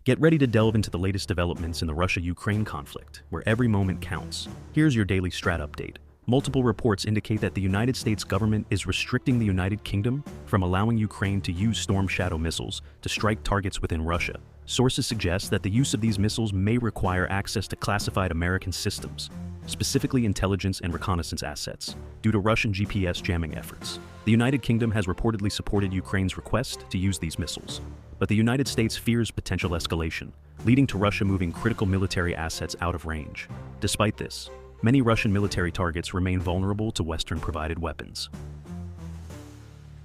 Get ready to delve into the latest developments in the Russia-Ukraine conflict, where every moment counts. Here's your daily strat update. Multiple reports indicate that the United States government is restricting the United Kingdom from allowing Ukraine to use Storm Shadow missiles to strike targets within Russia. Sources suggest that the use of these missiles may require access to classified American systems, specifically intelligence and reconnaissance assets, due to Russian GPS jamming efforts. The United Kingdom has reportedly supported Ukraine's request to use these missiles, but the United States fears potential escalation, leading to Russia moving critical military assets out of range. Despite this, many Russian military targets remain vulnerable to Western-provided weapons.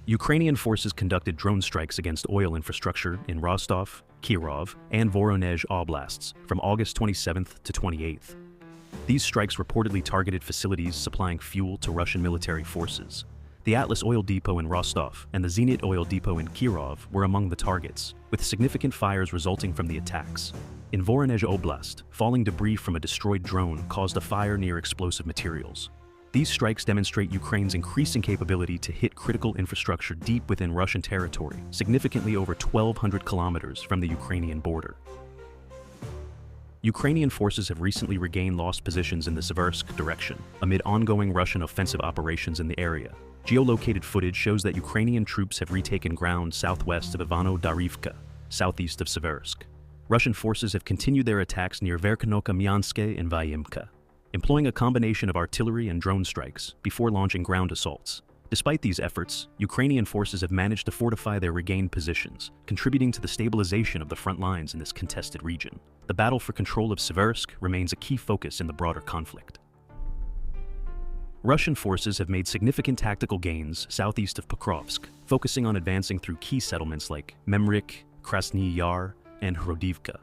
Ukrainian forces conducted drone strikes against oil infrastructure in Rostov, Kirov, and Voronezh oblasts from August 27th to 28th. These strikes reportedly targeted facilities supplying fuel to Russian military forces. The Atlas oil depot in Rostov and the Zenit oil depot in Kirov were among the targets, with significant fires resulting from the attacks. In Voronezh Oblast, falling debris from a destroyed drone caused a fire near explosive materials. These strikes demonstrate Ukraine's increasing capability to hit critical infrastructure deep within Russian territory, significantly over 1,200 kilometers from the Ukrainian border. Ukrainian forces have recently regained lost positions in the Seversk direction, amid ongoing Russian offensive operations in the area. Geolocated footage shows that Ukrainian troops have retaken ground southwest of Ivano-Darivka, southeast of Seversk. Russian forces have continued their attacks near Verkhnokha-Myanske and Vyimka, employing a combination of artillery and drone strikes before launching ground assaults. Despite these efforts, Ukrainian forces have managed to fortify their regained positions, contributing to the stabilization of the front lines in this contested region. The battle for control of Seversk remains a key focus in the broader conflict. Russian forces have made significant tactical gains southeast of Pokrovsk, focusing on advancing through key settlements like Memrik, Krasny Yar, and Hrodivka.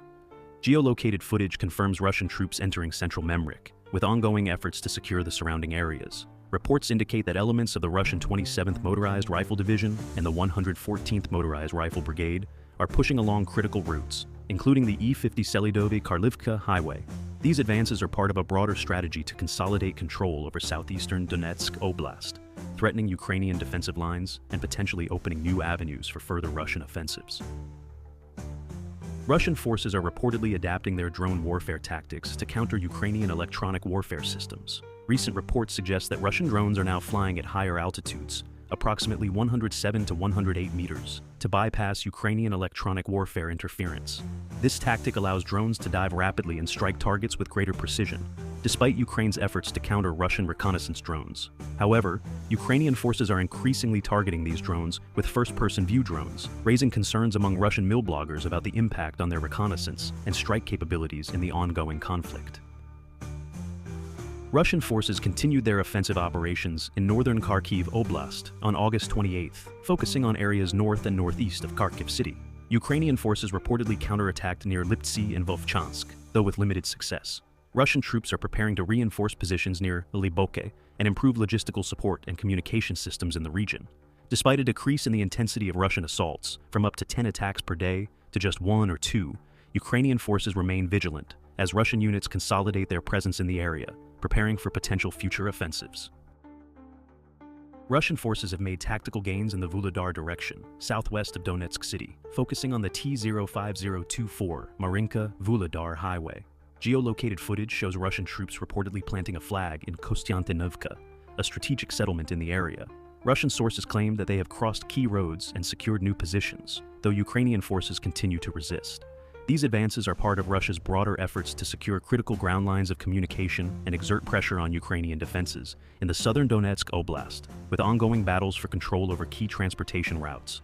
Geolocated footage confirms Russian troops entering central Memrik, with ongoing efforts to secure the surrounding areas. Reports indicate that elements of the Russian 27th Motorized Rifle Division and the 114th Motorized Rifle Brigade are pushing along critical routes, including the E50 Selidovi-Karlivka highway. These advances are part of a broader strategy to consolidate control over southeastern Donetsk Oblast, threatening Ukrainian defensive lines and potentially opening new avenues for further Russian offensives. Russian forces are reportedly adapting their drone warfare tactics to counter Ukrainian electronic warfare systems. Recent reports suggest that Russian drones are now flying at higher altitudes, approximately 107 to 108 meters, to bypass Ukrainian electronic warfare interference. This tactic allows drones to dive rapidly and strike targets with greater precision, despite Ukraine's efforts to counter Russian reconnaissance drones. However, Ukrainian forces are increasingly targeting these drones with first-person view drones, raising concerns among Russian mil bloggers about the impact on their reconnaissance and strike capabilities in the ongoing conflict. Russian forces continued their offensive operations in northern Kharkiv Oblast on August 28th, focusing on areas north and northeast of Kharkiv city. Ukrainian forces reportedly counterattacked near Liptsy and Vovchansk, though with limited success. Russian troops are preparing to reinforce positions near Lyboke and improve logistical support and communication systems in the region. Despite a decrease in the intensity of Russian assaults, from up to 10 attacks per day to just 1 or 2, Ukrainian forces remain vigilant as Russian units consolidate their presence in the area, preparing for potential future offensives. Russian forces have made tactical gains in the Vuhledar direction, southwest of Donetsk city, focusing on the T-05024 Marinka-Vuhledar highway. Geolocated footage shows Russian troops reportedly planting a flag in Kostiantinovka, a strategic settlement in the area. Russian sources claim that they have crossed key roads and secured new positions, though Ukrainian forces continue to resist. These advances are part of Russia's broader efforts to secure critical ground lines of communication and exert pressure on Ukrainian defenses in the southern Donetsk Oblast, with ongoing battles for control over key transportation routes.